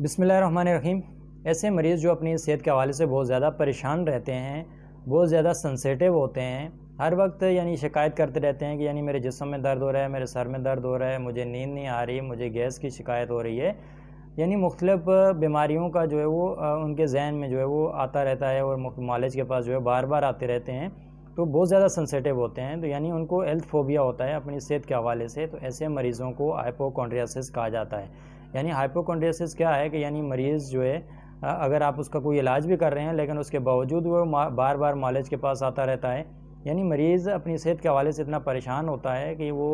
बिस्मिल्लाहिर्रहमानिर्रहीम। ऐसे मरीज़ जो अपनी सेहत के हवाले से बहुत ज़्यादा परेशान रहते हैं, बहुत ज़्यादा सेंसिटिव होते हैं, हर वक्त शिकायत करते रहते हैं कि मेरे जिस्म में दर्द हो रहा है, मेरे सर में दर्द हो रहा है, मुझे नींद नहीं आ रही, मुझे गैस की शिकायत हो रही है। मुख्तलिफ़ बीमारियों का उनके ज़हन में वो आता रहता है और मुआलिज के पास बार बार आते रहते हैं। तो बहुत ज़्यादा सेंसिटिव होते हैं, तो उनको हेल्थ फोबिया होता है अपनी सेहत के हवाले से। तो ऐसे मरीज़ों को हाइपोकॉन्ड्रियासिस कहा जाता है। हाइपोकॉन्ड्रियासिस क्या है कि मरीज़ अगर आप उसका कोई इलाज भी कर रहे हैं, लेकिन उसके बावजूद वो बार बार मुआलिज के पास आता रहता है। मरीज़ अपनी सेहत के हवाले से इतना परेशान होता है कि वो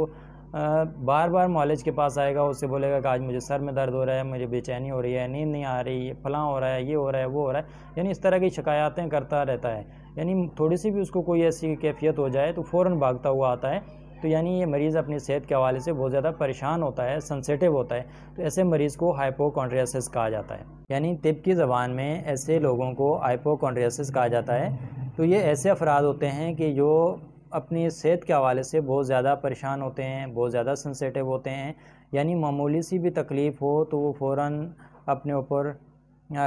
बार बार मुआलिज के पास आएगा, उससे बोलेगा कि आज मुझे सर में दर्द हो रहा है, मुझे बेचैनी हो रही है, नींद नहीं आ रही, फलां हो रहा है, ये हो रहा है, वो हो रहा है। इस तरह की शिकायतें करता रहता है। थोड़ी सी भी उसको कोई ऐसी कैफियत हो जाए तो फ़ौरन भागता हुआ आता है। तो ये मरीज़ अपनी सेहत के हवाले से बहुत ज़्यादा परेशान होता है, सेंसिटिव होता है। तो ऐसे मरीज़ को हाइपोकॉन्ड्रियासिस कहा जाता है। तिब की ज़बान में ऐसे लोगों को हाइपोकॉन्ड्रियासिस कहा जाता है। तो ये ऐसे अफराद होते हैं कि जो अपनी सेहत के हवाले से बहुत ज़्यादा परेशान होते हैं, बहुत ज़्यादा सेंसिटिव होते हैं। मामूली सी भी तकलीफ़ हो तो वो फ़ौरन अपने ऊपर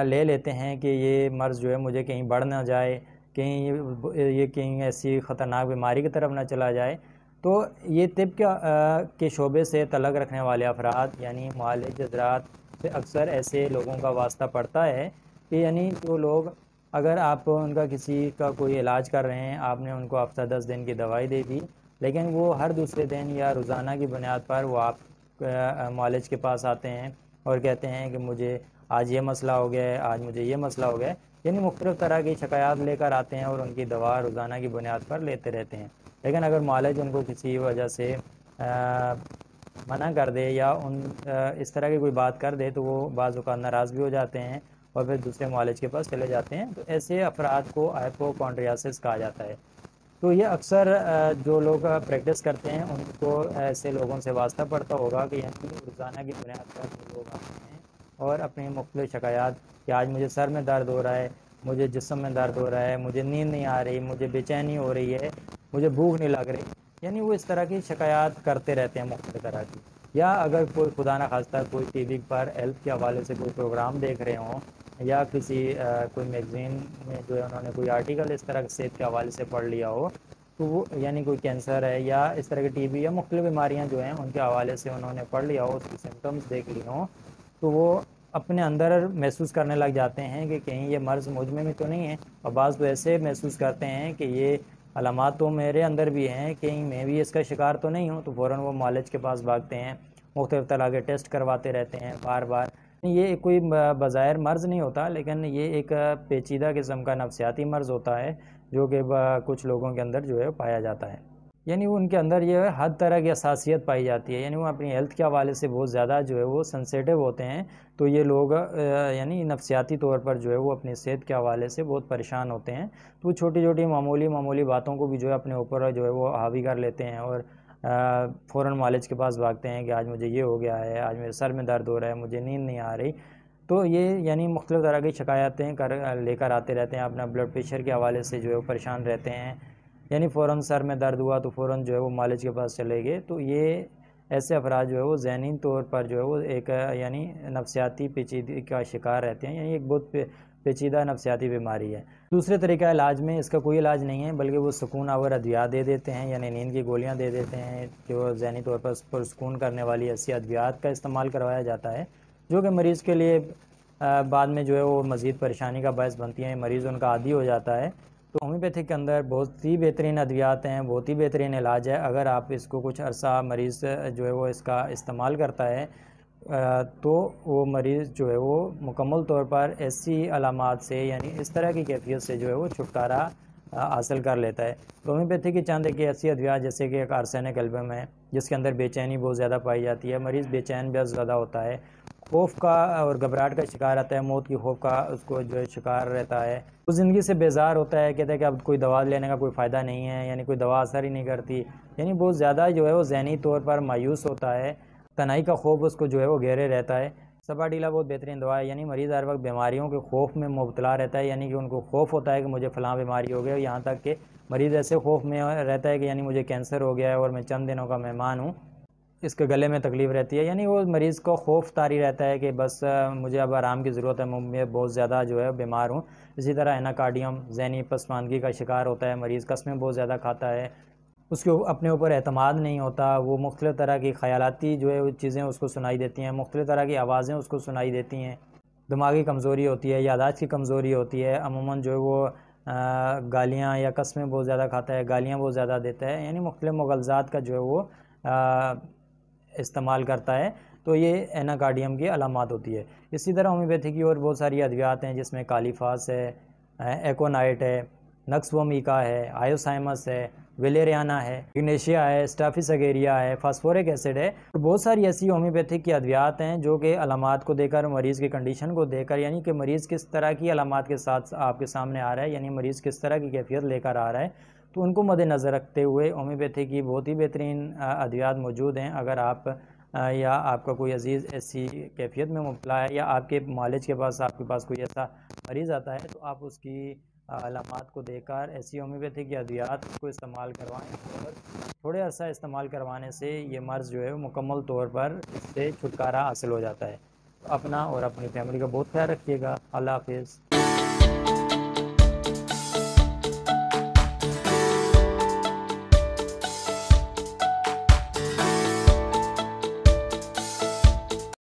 ले लेते हैं कि ये मर्ज़ मुझे कहीं बढ़ ना जाए, कहीं ये कहीं ऐसी ख़तरनाक बीमारी की तरफ ना चला जाए। तो ये तिब के शोबे से तल्लुक़ रखने वाले अफराद मुआलिज हज़रात से अक्सर ऐसे लोगों का वास्ता पड़ता है कि जो लोग, अगर आप उनका किसी का कोई इलाज कर रहे हैं, आपने उनको हफ़्ता 10 दिन की दवाई दे दी, लेकिन वो हर दूसरे दिन या रोज़ाना की बुनियाद पर वो आप मुआलिज के पास आते हैं और कहते हैं कि मुझे आज ये मसला हो गया है, आज मुझे ये मसला हो गया है। मुख्तलिफ़ तरह की शिकायत लेकर आते हैं और उनकी दवा रोज़ाना की बुनियाद पर लेते रहते हैं। लेकिन अगर मुआलिज उनको किसी वजह से मना कर दे या इस तरह की कोई बात कर दे, तो वो बाज़ औक़ात नाराज़ भी हो जाते हैं और फिर दूसरे मुआलिज के पास चले जाते हैं। तो ऐसे अफराद को हाइपोकॉन्ड्रियासिस कहा जाता है। तो ये अक्सर जो लोग प्रैक्टिस करते हैं उनको ऐसे लोगों से वास्ता पड़ता होगा कि रोज़ाना की बुनियाद पर लोग आते हैं और अपनी मुख्तलिफ़ शिकायत कि आज मुझे सर में दर्द हो रहा है, मुझे जिस्म में दर्द हो रहा है, मुझे नींद नहीं आ रही, मुझे बेचैनी हो रही है, मुझे भूख नहीं लग रही, वो इस तरह की शिकायत करते रहते हैं मुख्तलिफ़ तरह की। या अगर कोई खुदा न खास्ता कोई टीवी पर हेल्थ के हवाले से कोई प्रोग्राम देख रहे हों या किसी कोई मैगज़ीन में उन्होंने कोई आर्टिकल इस तरह सेहत के हवाले से पढ़ लिया हो, तो वो कोई कैंसर है या इस तरह की टीबी या मुख्तलिफ़ बीमारियाँ उनके हवाले से उन्होंने पढ़ लिया हो, उसकी सिम्टम्स देख ली हों, तो वो अपने अंदर महसूस करने लग जाते हैं कि कहीं ये मर्ज़ मुझ में भी तो नहीं है। और बाज़ तो ऐसे महसूस करते हैं कि ये अलामात तो मेरे अंदर भी हैं, कहीं मैं भी इसका शिकार तो नहीं हूँ। तो फ़ौरन वो मुआलिज के पास भागते हैं, मुख्तलिफ़ तरह के टेस्ट करवाते रहते हैं बार बार। ये कोई बज़ाहिर मर्ज़ नहीं होता, लेकिन ये एक पेचीदा किस्म का नफ्सियाती मर्ज़ होता है जो कि कुछ लोगों के अंदर पाया जाता है। वो उनके अंदर ये हर तरह की हसासियत पाई जाती है। वो अपनी हेल्थ के हवाले से बहुत ज़्यादा वो सेंसिटिव होते हैं। तो ये लोग नफ्सियाती तौर पर वो अपनी सेहत के हवाले से बहुत परेशान होते हैं। तो छोटी छोटी मामूली बातों को भी अपने ऊपर वो हावी कर लेते हैं और फ़ौरन मुआलिज के पास भागते हैं कि आज मुझे ये हो गया है, आज मेरे सर में दर्द हो रहा है, मुझे नींद नहीं आ रही। तो ये मुख्तलिफ़ तरह की शिकायतें लेकर आते रहते हैं। अपना ब्लड प्रेशर के हवाले से वो परेशान रहते हैं। फ़ौरन सर में दर्द हुआ तो फ़ौरन वो मुआलिज के पास चले गए। तो ये ऐसे अफराद वो ज़हनी तौर पर वो एक नफ्सियाती पेचीदगी का शिकार रहते हैं। एक बहुत पेचीदा नफ्सियाती बीमारी है। दूसरे तरीक़ा इलाज में इसका कोई इलाज नहीं है, बल्कि वो सुकून आवर अद्वियात दे देते हैं, नींद की गोलियां दे देते हैं, जो ज़हनी तौर पर सुकून करने वाली ऐसी अद्वियात का इस्तेमाल करवाया जाता है, जो कि मरीज़ के लिए बाद में वो मज़ीद परेशानी का बायस बनती हैं। मरीज़ उनका आदी हो जाता है। तो होम्योपैथिक के अंदर बहुत ही बेहतरीन अद्वियात हैं, बहुत ही बेहतरीन इलाज है। अगर आप इसको कुछ अरसा मरीज़ वो इसका इस्तेमाल करता है, तो वो मरीज़ वो मुकम्मल तौर पर ऐसी अलामात से इस तरह की कैफियत से वो छुटकारा हासिल कर लेता है। तो होम्योपैथी की चंद एक ऐसी अद्वियात जैसे कि एक आर्सेनिक एल्बम है, जिसके अंदर बेचैनी बहुत ज़्यादा पाई जाती है। मरीज़ बेचैन बहुत ज़्यादा होता है, खौफ का और घबराहट का शिकार रहता है, मौत की खौफ का उसको शिकार रहता है। वो ज़िंदगी से बेजार होता है, कहता है कि अब कोई दवा लेने का कोई फ़ायदा नहीं है, कोई दवा असर ही नहीं करती। बहुत ज़्यादा वो ज़हनी तौर पर मायूस होता है, तनाई का खौफ उसको वो घेरे रहता है। सबाडीला बहुत बेहतरीन दवा है। मरीज़ हर वक्त बीमारियों के खौफ में मुब्तला रहता है, कि उनको खौफ होता है कि मुझे फ़लाँ बीमारी हो गई। यहाँ तक कि मरीज़ ऐसे खौफ में रहता है कि मुझे कैंसर हो गया है और मैं चंद दिनों का मेहमान हूँ। इसके गले में तकलीफ़ रहती है, यानी वो मरीज़ को खौफ तारी रहता है कि बस मुझे अब आराम की ज़रूरत है, मैं बहुत ज़्यादा जो है बीमार हूँ। इसी तरह एनाकार्डियम ज़हनी पसमानदगी का शिकार होता है, मरीज़ कस्में बहुत ज़्यादा खाता है, उसके अपने ऊपर एतमाद नहीं होता, वो मुख्तलिफ़ तरह की ख़यालाती जो है वो चीज़ें उसको सुनाई देती हैं, मुख्तलिफ़ तरह की आवाज़ें उसको सुनाई देती हैं, दिमागी कमज़ोरी होती है, याददाश्त की कमज़ोरी होती है। अमूमन जो है वो गालियाँ या कस्में बहुत ज़्यादा खाता है, गालियाँ बहुत ज़्यादा देता है, यानी मुख्तलिफ़ मुग़ज़ात का जो है वो इस्तेमाल करता है। तो ये एनाकार्डियम की अलामात होती है। इसी तरह होम्योपैथी की और बहुत सारी अद्वियात हैं, जिसमें कालीफास है, एकोनाइट है, नक्सवोमिका है, आयोसाइमस है, वेलेरियाना है, इग्नेशिया है, स्टाफिसगेरिया है, फास्फोरिक एसिड है। और बहुत सारी ऐसी होम्योपैथिक की अद्वियात हैं जो कि अलामात को देकर, मरीज़ की कंडीशन को देकर, यानी कि मरीज़ किस तरह की अलामात के साथ आपके सामने आ रहा है, यानी मरीज़ किस तरह की कैफियत लेकर आ रहा है, तो उनको मद्देनज़र रखते हुए होम्योपैथी की बहुत ही बेहतरीन अद्वियात मौजूद हैं। अगर आप या आपका कोई अजीज़ ऐसी कैफियत में मुब्तला है, या आपके मालिज के पास आपके पास कोई ऐसा मरीज़ आता है, तो आप उसकी अलामात को देखकर ऐसी होम्योपैथी की अद्वियात को इस्तेमाल करवाएं, और थोड़े अर्सा इस्तेमाल करवाने से ये मर्ज़ जो है मुकम्मल तौर पर इससे छुटकारा हासिल हो जाता है। तो अपना और अपनी फैमिली का बहुत ख्याल रखिएगा। अल्लाह हाफिज़।